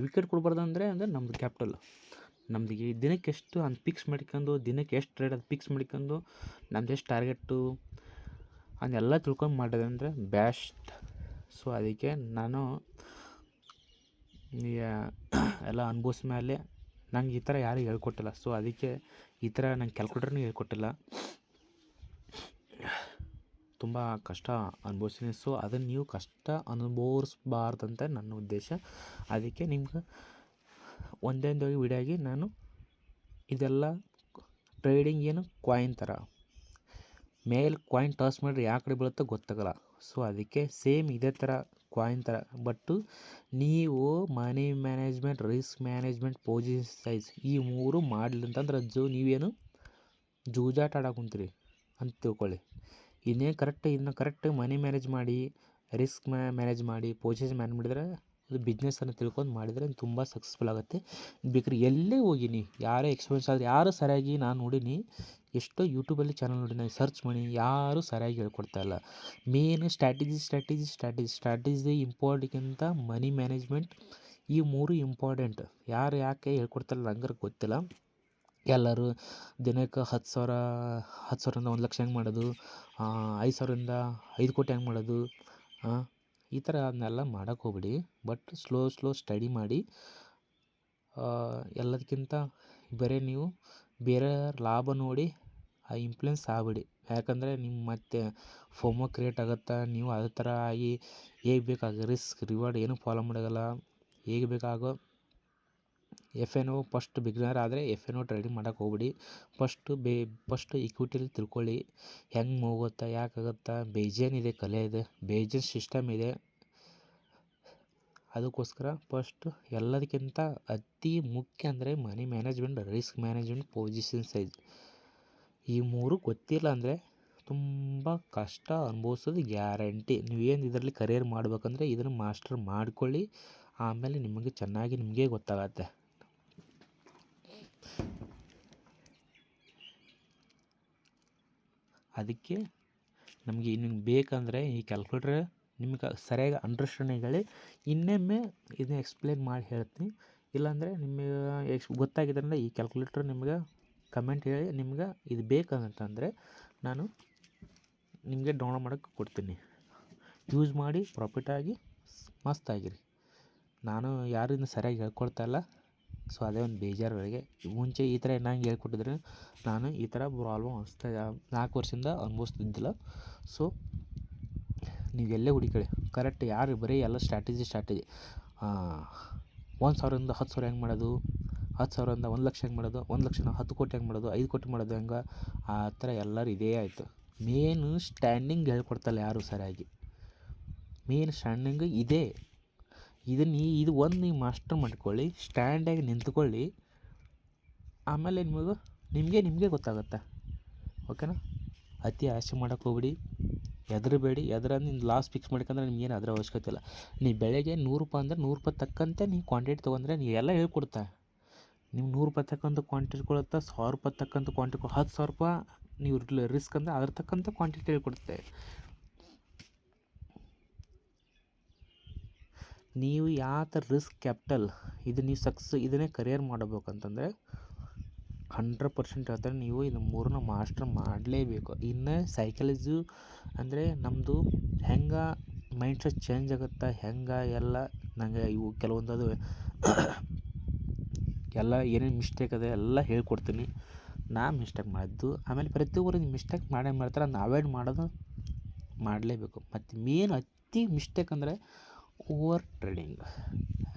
ಕೊಡಬಾರ್ದು ಅಂದರೆ ನಮ್ಮದು ಕ್ಯಾಪಿಟಲ್, ನಮ್ದು ಈ ದಿನಕ್ಕೆ ಎಷ್ಟು ಅಂತ ಫಿಕ್ಸ್ ಮಾಡ್ಕೊಂಡು, ದಿನಕ್ಕೆ ಎಷ್ಟು ಟ್ರೇಡ್ ಅದು ಫಿಕ್ಸ್ ಮಾಡ್ಕೊಂಡು, ನಮ್ದು ಎಷ್ಟು ಟಾರ್ಗೆಟು ಅದನ್ನೆಲ್ಲ ತಿಳ್ಕೊಂಡು ಮಾಡಿದೆ ಅಂದರೆ ಬೆಸ್ಟ್. ಸೊ ಅದಕ್ಕೆ ನಾನು ಎಲ್ಲ ಅನುಭವಿಸ್ ಮೇಲೆ ನಂಗೆ ಈ ಥರ ಯಾರೂ ಹೇಳ್ಕೊಟ್ಟಿಲ್ಲ. ಸೊ ಅದಕ್ಕೆ ಈ ಥರ ನಂಗೆ ಕ್ಯಾಲ್ಕುಲೇಟರ್ನೂ ಹೇಳ್ಕೊಟ್ಟಿಲ್ಲ. ತುಂಬ ಕಷ್ಟ ಅನುಭವಿಸ್ತೀನಿ. ಸೊ ಅದನ್ನು ನೀವು ಕಷ್ಟ ಅನುಭವಿಸ್ಬಾರ್ದಂತ ನನ್ನ ಉದ್ದೇಶ. ಅದಕ್ಕೆ ನಿಮ್ಗೆ ಒಂದೇ ವಿಡಿಯೋ ಆಗಿ ನಾನು ಇದೆಲ್ಲ ಟ್ರೇಡಿಂಗ್ ಏನು ಕಾಯಿನ್ ಥರ ಮೇಲೆ ಕಾಯಿನ್ ಟಾಸ್ ಮಾಡಿದ್ರೆ ಯಾವ ಕಡೆ ಬೀಳುತ್ತೋ ಗೊತ್ತಾಗಲ್ಲ. ಸೊ ಅದಕ್ಕೆ ಸೇಮ್ ಇದೇ ಥರ ಕಾಯಿನ್ ಥರ, ಬಟ್ಟು ನೀವು money management, risk management, position size ಈ 3 ಮಾಡಲಿಲ್ಲ ಅಂತಂದ್ರೆ ನೀವೇನು ಜೂಜಾಟ ಆಡಕ್ಕೆ ಕುಂತೀರಿ ಅಂತ ತಿಳ್ಕೊಳ್ಳಿ. ಇದನ್ನ ಕರೆಕ್ಟಾಗಿ ಮನಿ ಮ್ಯಾನೇಜ್ ಮಾಡಿ, ರಿಸ್ಕ್ ಮ್ಯಾನೇಜ್ ಮಾಡಿ, ಪೊಸಿಷನ್ ಮ್ಯಾನೇಜ್ ಮಾಡಿದರೆ ಅದು ಬಿಸ್ನೆಸ್ಸನ್ನು ತಿಳ್ಕೊಂಡು ಮಾಡಿದರೆ ತುಂಬ ಸಕ್ಸಸ್ಫುಲ್ ಆಗುತ್ತೆ. ಬೇಕಾದ್ರೆ ಎಲ್ಲೇ ಹೋಗಿನಿ, ಯಾರೇ ಎಕ್ಸ್ಪೀರಿಯನ್ಸ್ ಆದರೆ ಯಾರು ಸರಿಯಾಗಿ ನಾನು ನೋಡೀನಿ, ಎಷ್ಟೋ ಯೂಟ್ಯೂಬಲ್ಲಿ ಚಾನಲ್ ನೋಡಿ ನಾನು ಸರ್ಚ್ ಮಾಡಿ, ಯಾರೂ ಸರಿಯಾಗಿ ಹೇಳ್ಕೊಡ್ತಾ ಇಲ್ಲ. ಮೇನ್ ಸ್ಟ್ರಾಟಜಿ ಇಂಪಾರ್ಟೆಂಟ್ಗಿಂತ ಮನಿ ಮ್ಯಾನೇಜ್ಮೆಂಟ್ ಈ 3 ಇಂಪಾರ್ಟೆಂಟ್. ಯಾಕೆ ಹೇಳ್ಕೊಡ್ತಾಯಿಲ್ಲ ನಂಗೆ ಗೊತ್ತಿಲ್ಲ. ಎಲ್ಲರೂ ದಿನಕ್ಕೆ 10,000ರಿಂದ 1,00,000 ಹೆಂಗೆ ಮಾಡೋದು, 5,000ರಿಂದ 5 ಕೋಟಿ ಹೆಂಗೆ ಮಾಡೋದು, ಈ ಥರ ಅದನ್ನೆಲ್ಲ ಮಾಡೋಕ್ಕೆ ಹೋಗ್ಬಿಡಿ. ಬಟ್ ಸ್ಲೋ ಸ್ಟಡಿ ಮಾಡಿ. ಎಲ್ಲದಕ್ಕಿಂತ ಬರೀ ನೀವು ಬೇರೆ ಲಾಭ ನೋಡಿ ಇನ್ಫ್ಲುಯೆನ್ಸ್ ಆಗಬೇಡಿ. ಯಾಕಂದರೆ ನಿಮ್ಮ ಮತ್ತೆ ಫೋಮೋ ಕ್ರಿಯೇಟ್ ಆಗುತ್ತೆ. ನೀವು ಅದೇ ಥರ ಆಗಿ ಹೇಗೆ ಬೇಕಾಗ ರಿಸ್ಕ್ ರಿವಾರ್ಡ್ ಏನೂ ಫಾಲೋ ಮಾಡೋಲ್ಲ. ಹೇಗೆ ಬೇಕಾಗೋ FNO ಫಸ್ಟ್ ಬಿಗ್ನರ್ ಆದರೆ FNO ಟ್ರೇಡಿಂಗ್ ಮಾಡೋಕ್ಕೆ ಹೋಗ್ಬಿಡಿ. ಫಸ್ಟು ಇಕ್ವಿಟಿಲಿ ತಿಳ್ಕೊಳ್ಳಿ, ಹೆಂಗೆ ಹೋಗುತ್ತಾ, ಯಾಕಾಗುತ್ತಾ, ಬೇಜಾನಿದೆ, ಕಲೆ ಇದೆ, ಬೇಜಾನ್ ಸಿಸ್ಟಮ್ ಇದೆ. ಅದಕ್ಕೋಸ್ಕರ ಫಸ್ಟು ಎಲ್ಲದಕ್ಕಿಂತ ಅತಿ ಮುಖ್ಯ ಅಂದರೆ money management, risk management, position size. ಈ 3 ಗೊತ್ತಿಲ್ಲ ಅಂದರೆ ತುಂಬ ಕಷ್ಟ ಅನುಭವಿಸೋದು ಗ್ಯಾರಂಟಿ. ನೀವೇನು ಇದರಲ್ಲಿ ಕರಿಯರ್ ಮಾಡಬೇಕಂದ್ರೆ ಇದನ್ನು ಮಾಸ್ಟರ್ ಮಾಡ್ಕೊಳ್ಳಿ. ಆಮೇಲೆ ನಿಮಗೆ ಗೊತ್ತಾಗತ್ತೆ. ಅದಕ್ಕೆ ನಮಗೆ ನಿಮ್ಗೆ ಬೇಕಂದರೆ ಈ ಕ್ಯಾಲ್ಕುಲೇಟ್ರ್ ನಿಮ್ಗೆ ಸರಿಯಾಗಿ ಅಂಡರ್ಸ್ಟ್ಯಾಂಡಿಂಗ್ ಹೇಳಿ ಇನ್ನೊಮ್ಮೆ ಇದನ್ನ ಎಕ್ಸ್ಪ್ಲೇನ್ ಮಾಡಿ ಹೇಳ್ತೀನಿ. ಇಲ್ಲಾಂದರೆ ನಿಮಗೆ ಗೊತ್ತಾಗಿದೆ ಅಂದರೆ ಈ ಕ್ಯಾಲ್ಕುಲೇಟರ್ ನಿಮ್ಗೆ ಕಮೆಂಟ್ ಹೇಳಿ ನಿಮ್ಗೆ ಇದು ಬೇಕಂತಂದರೆ ನಾನು ನಿಮಗೆ ಡೌನ್ಲೋಡ್ ಮಾಡೋಕ್ಕೆ ಕೊಡ್ತೀನಿ. ಯೂಸ್ ಮಾಡಿ ಪ್ರಾಫಿಟಾಗಿ ಮಸ್ತಾಗಿರಿ. ನಾನು ಯಾರು ಇದನ್ನ ಸರಿಯಾಗಿ ಹೇಳ್ಕೊಡ್ತಾಯಿಲ್ಲ, ಸೊ ಅದೇ ಒಂದು ಬೇಜಾರಿಗೆ. ಮುಂಚೆ ಈ ಥರ ನಂಗೆ ಹೇಳ್ಕೊಟ್ಟಿದ್ರೆ ನಾನು ಈ ಥರ ಪ್ರಾಬ್ಲಮ್ 4 ವರ್ಷದಿಂದ ಅನುಭವಿಸ್ತಿದ್ದಿಲ್ಲ. ಸೊ ನೀವು ಎಲ್ಲೇ ಹುಡುಕೊಳ್ಳಿ ಕರೆಕ್ಟ್ ಯಾರು ಬರೀ ಎಲ್ಲ ಸ್ಟ್ರಾಟಜಿ 1,000ರಿಂದ 10,000 ಹೆಂಗೆ ಮಾಡೋದು, 10,000ರಿಂದ 1,00,000 ಹೆಂಗೆ ಮಾಡೋದು, 1,00,000ನ 10 ಕೋಟಿ ಹೆಂಗೆ ಮಾಡೋದು, 5 ಕೋಟಿ ಮಾಡೋದು ಹೆಂಗೆ, ಆ ಥರ ಎಲ್ಲರೂ ಇದೇ ಆಯಿತು. ಮೇನು ಸ್ಟ್ಯಾಂಡಿಂಗ್ ಹೇಳ್ಕೊಡ್ತಲ್ಲ ಯಾರು ಸರಿಯಾಗಿ. ಮೇನ್ ಸ್ಟ್ಯಾಂಡಿಂಗು ಇದೇ. ಇದು ಒಂದು ನೀವು ಮಾಸ್ಟರ್ ಮಾಡ್ಕೊಳ್ಳಿ, ಸ್ಟ್ಯಾಂಡಾಗಿ ನಿಂತ್ಕೊಳ್ಳಿ, ಆಮೇಲೆ ನಿಮಗೆ ಗೊತ್ತಾಗುತ್ತೆ. ಓಕೆನಾ? ಅತಿ ಆಸೆ ಮಾಡೋಕ್ಕೆ ಹೋಗ್ಬಿಡಿ, ಹೆದರಬೇಡಿ. ನಿನ್ನ ಲಾಸ್ ಫಿಕ್ಸ್ ಮಾಡ್ಕೊಂಡ್ರೆ ನಿಮ್ಗೇನು ಅದರ ಅವಶ್ಯಕತೆ ಇಲ್ಲ. ನೀವು ಬೆಳಗ್ಗೆ 100 ರೂಪಾಯಿ ಅಂದರೆ 100 ರೂಪಾಯಿ ತಕ್ಕಂತೆ ನೀವು ಕ್ವಾಂಟಿಟಿ ತೊಗೊಂಡ್ರೆ ನೀವು ಎಲ್ಲ ಹೇಳ್ಕೊಡ್ತಾ. ನೀವು 100 ರೂಪಾಯಿ ತಕ್ಕಂಥ ಕ್ವಾಂಟಿಟಿ ಕೊಡುತ್ತಾ, 1,000 ರೂಪಾಯಿ ತಕ್ಕಂಥ ಕ್ವಾಂಟಿಟಿ 10,000 ರೂಪಾಯಿ ನೀವು ರಿಸ್ಕ್ ಅಂದರೆ ಅದ್ರ ತಕ್ಕಂಥ ಕ್ವಾಂಟಿಟಿ ಹೇಳ್ಕೊಡುತ್ತೆ. ನೀವು ಯಾವ ಥರ ರಿಸ್ಕ್ ಕ್ಯಾಪಿಟಲ್ ಇದು ನೀವು ಇದನ್ನೇ ಕರಿಯರ್ ಮಾಡಬೇಕಂತಂದರೆ 100% ಹೇಳ್ತಾರೆ ನೀವು ಇದು 3ನ ಮಾಸ್ಟರ್ ಮಾಡಲೇಬೇಕು. ಇನ್ನು ಸೈಕಾಲಜಿ ಅಂದರೆ ನಮ್ಮದು ಹೆಂಗೆ ಮೈಂಡ್ಸೆಟ್ ಚೇಂಜ್ ಆಗುತ್ತೆ, ಹೆಂಗೆ ಎಲ್ಲ ನನಗೆ ಇವು ಕೆಲವೊಂದು ಅದು ಎಲ್ಲ ಏನೇನು ಮಿಸ್ಟೇಕ್ ಅದೇ ಎಲ್ಲ ಹೇಳ್ಕೊಡ್ತೀನಿ. ಮಿಸ್ಟೇಕ್ ಮಾಡಿದ್ದು ಆಮೇಲೆ ಪ್ರತಿಯೊಬ್ಬರು ನೀವು ಮಿಸ್ಟೇಕ್ ಮಾಡ್ತಾರೆ, ಅದನ್ನ ಅವಾಯ್ಡ್ ಮಾಡೋದು ಮಾಡಲೇಬೇಕು. ಮತ್ತು ಮೇನ್ ಅತಿ ಮಿಸ್ಟೇಕ್ ಅಂದರೆ over trading.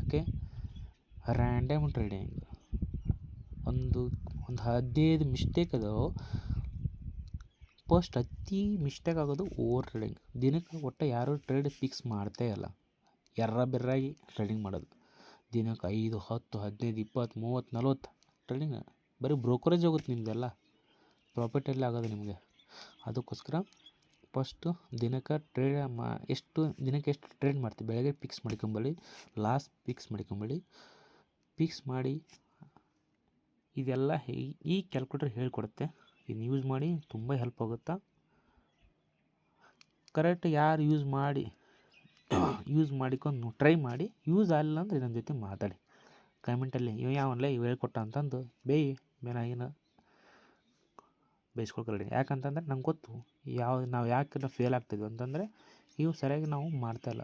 Okay, random trading ಒಂದು 15 ಮಿಸ್ಟೇಕ್ ಅದಾವೆ. ಫಸ್ಟ್ ಅತಿ ಮಿಸ್ಟೇಕ್ ಆಗೋದು ಓವರ್ ಟ್ರೇಡಿಂಗ್. ದಿನಕ್ಕೆ ಒಟ್ಟು ಯಾರು ಟ್ರೇಡ್ ಫಿಕ್ಸ್ ಮಾಡ್ತೇ ಇಲ್ಲ, ಬೆರ್ರಾಗಿ ಟ್ರೇಡಿಂಗ್ ಮಾಡೋದು. ದಿನಕ್ಕೆ 5, 10, 15, 20, 30, 40 ಟ್ರೇಡಿಂಗ್. ಬರೀ ಬ್ರೋಕರೇಜ್ ಹೋಗುತ್ತೆ ನಿಮ್ಮದೆಲ್ಲ, ಪ್ರಾಫಿಟಲ್ಲಿ ಆಗೋದು ನಿಮಗೆ. ಅದಕ್ಕೋಸ್ಕರ ಫಸ್ಟು ದಿನಕ್ಕೆ ದಿನಕ್ಕೆ ಎಷ್ಟು ಟ್ರೇಡ್ ಮಾಡ್ತೀವಿ ಬೆಳಗ್ಗೆ ಫಿಕ್ಸ್ ಮಾಡ್ಕೊಂಬೇಡಿ, ಲಾಸ್ಟ್ ಫಿಕ್ಸ್ ಮಾಡ್ಕೊಂಬೇಡಿ. ಫಿಕ್ಸ್ ಮಾಡಿ ಇದೆಲ್ಲ ಈ ಕ್ಯಾಲ್ಕುಲೇಟರ್ ಹೇಳ್ಕೊಡುತ್ತೆ. ಇದನ್ನ ಯೂಸ್ ಮಾಡಿ ತುಂಬ ಹೆಲ್ಪ್ ಆಗುತ್ತಾ. ಕರೆಕ್ಟ್ ಯಾರು ಯೂಸ್ ಮಾಡಿಕೊಂಡು ಟ್ರೈ ಮಾಡಿ. ಯೂಸ್ ಆಗಲಿಲ್ಲ ಅಂದರೆ ನನ್ನ ಜೊತೆ ಮಾತಾಡಿ ಕಮೆಂಟಲ್ಲಿ. ಇವು ಹೇಳ್ಕೊಟ್ಟ ಅಂತಂದು ಏನು ಬೈಸ್ಕೊಳ್ಕೊಳ್ಳಿ. ಯಾಕಂತಂದರೆ ನಂಗೆ ಗೊತ್ತು ನಾವು ಯಾಕೆ ಫೇಲ್ ಆಗ್ತಿದ್ವಿ ಅಂತಂದರೆ ಇವು ಸರಿಯಾಗಿ ನಾವು ಮಾಡ್ತಾಯಿಲ್ಲ.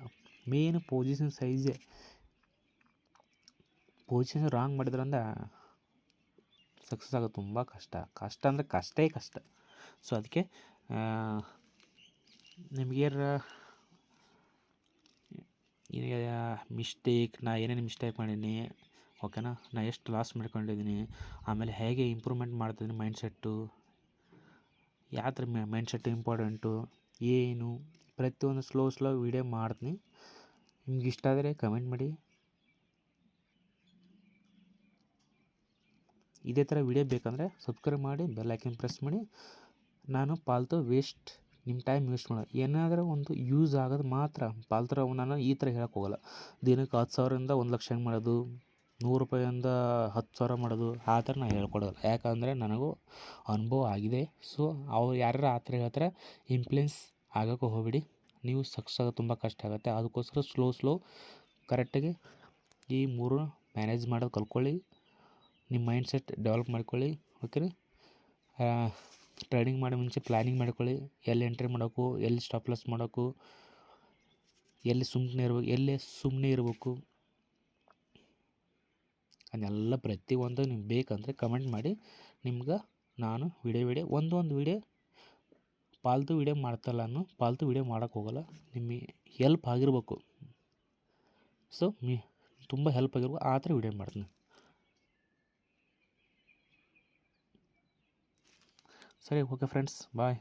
ಮೇನ್ ಪೊಸಿಷನ್ ಸೈಜೇ. ಪೊಸಿಷನ್ ರಾಂಗ್ ಮಾಡಿದ್ರಂದ್ರೆ ಸಕ್ಸಸ್ ಆಗೋದು ತುಂಬ ಕಷ್ಟ ಅಂದರೆ ಕಷ್ಟ. ಸೊ ಅದಕ್ಕೆ ನಿಮಗೇನು ಮಿಸ್ಟೇಕ್, ಏನೇನು ಮಿಸ್ಟೇಕ್ ಮಾಡೀನಿ, ಓಕೆನಾ, ಎಷ್ಟು ಲಾಸ್ ಮಾಡ್ಕೊಂಡಿದ್ದೀನಿ, ಆಮೇಲೆ ಹೇಗೆ ಇಂಪ್ರೂವ್ಮೆಂಟ್ ಮಾಡ್ತಿದ್ದೀನಿ ಮೈಂಡ್ಸೆಟ್ಟು, ಯಾವ ಥರ ಮೈಂಡ್ಸೆಟ್ ಇಂಪಾರ್ಟೆಂಟು ಏನು, ಪ್ರತಿಯೊಂದು ಸ್ಲೋ ವೀಡಿಯೋ ಮಾಡ್ತೀನಿ. ನಿಮ್ಗೆ ಇಷ್ಟ ಆದರೆ ಕಮೆಂಟ್ ಮಾಡಿ. ಇದೇ ಥರ ವೀಡಿಯೋ ಬೇಕಂದರೆ ಸಬ್ಸ್ಕ್ರೈಬ್ ಮಾಡಿ, ಬೆಲ್ ಐಕನ್ ಪ್ರೆಸ್ ಮಾಡಿ. ನಾನು ನಿಮ್ಮ ಟೈಮ್ ವೇಸ್ಟ್ ಮಾಡೋದು ಏನಾದರೂ ಒಂದು ಯೂಸ್ ಆಗೋದು ಮಾತ್ರ ಪಾಲ್ತು. ನಾನು ಈ ಥರ ಹೇಳೋಕ್ಕೆ ಹೋಗಲ್ಲ. ದಿನಕ್ಕೆ 10,000ರಿಂದ 1,00,000 ಹೆಂಗೆ ಮಾಡೋದು, 100 ರೂಪಾಯಿಂದ 10,000 ಮಾಡೋದು, ಆ ಥರ ನಾನು ಹೇಳ್ಕೊಡೋಲ್ಲ. ಯಾಕಂದರೆ ನನಗೂ ಅನುಭವ ಆಗಿದೆ. ಸೊ ಯಾರು ಆ ಥರ ಹೇಳ್ತಾರೆ ಇನ್ಫ್ಲುಯೆನ್ಸ್ ಆಗೋಕ್ಕೆ ಹೋಗಬೇಡಿ. ನೀವು ಸಕ್ಸಸ್ ಆಗೋದು ತುಂಬ ಕಷ್ಟ ಆಗುತ್ತೆ. ಅದಕ್ಕೋಸ್ಕರ ಸ್ಲೋ ಕರೆಕ್ಟಾಗಿ ಈ 3 ಮ್ಯಾನೇಜ್ ಮಾಡೋದು ಕಲ್ತ್ಕೊಳ್ಳಿ. ನಿಮ್ಮ ಮೈಂಡ್ಸೆಟ್ ಡೆವಲಪ್ ಮಾಡ್ಕೊಳ್ಳಿ. ಓಕೆನಾ? ಟ್ರೇಡಿಂಗ್ ಮಾಡೋ ಮುಂಚೆ ಪ್ಲ್ಯಾನಿಂಗ್ ಮಾಡ್ಕೊಳ್ಳಿ. ಎಲ್ಲಿ ಎಂಟ್ರಿ ಮಾಡೋಕು, ಎಲ್ಲಿ ಸ್ಟಾಪ್ ಲಾಸ್ ಮಾಡೋಕು, ಎಲ್ಲಿ ಸುಮ್ಮನೆ ಇರಬೇಕು, ಅದನ್ನೆಲ್ಲ ಪ್ರತಿಯೊಂದು ನಿಮ್ಗೆ ಬೇಕಂದರೆ ಕಮೆಂಟ್ ಮಾಡಿ. ನಿಮ್ಗೆ ನಾನು ವಿಡಿಯೋ ಒಂದು ವಿಡಿಯೋ ಪಾಲ್ತು ವಿಡಿಯೋ ಮಾಡ್ತಾಯಿಲ್ಲ. ಪಾಲ್ತು ವಿಡಿಯೋ ಮಾಡೋಕ್ಕೆ ಹೋಗಲ್ಲ. ನಿಮಗೆ ಹೆಲ್ಪ್ ಆಗಿರ್ಬೇಕು. ಸೊ ತುಂಬ ಹೆಲ್ಪ್ ಆಗಿರ್ಬೇಕು, ಆ ಥರ ವಿಡಿಯೋ ಮಾಡ್ತೀನಿ. ಸರಿ, ಓಕೆ ಫ್ರೆಂಡ್ಸ್, ಬಾಯ್.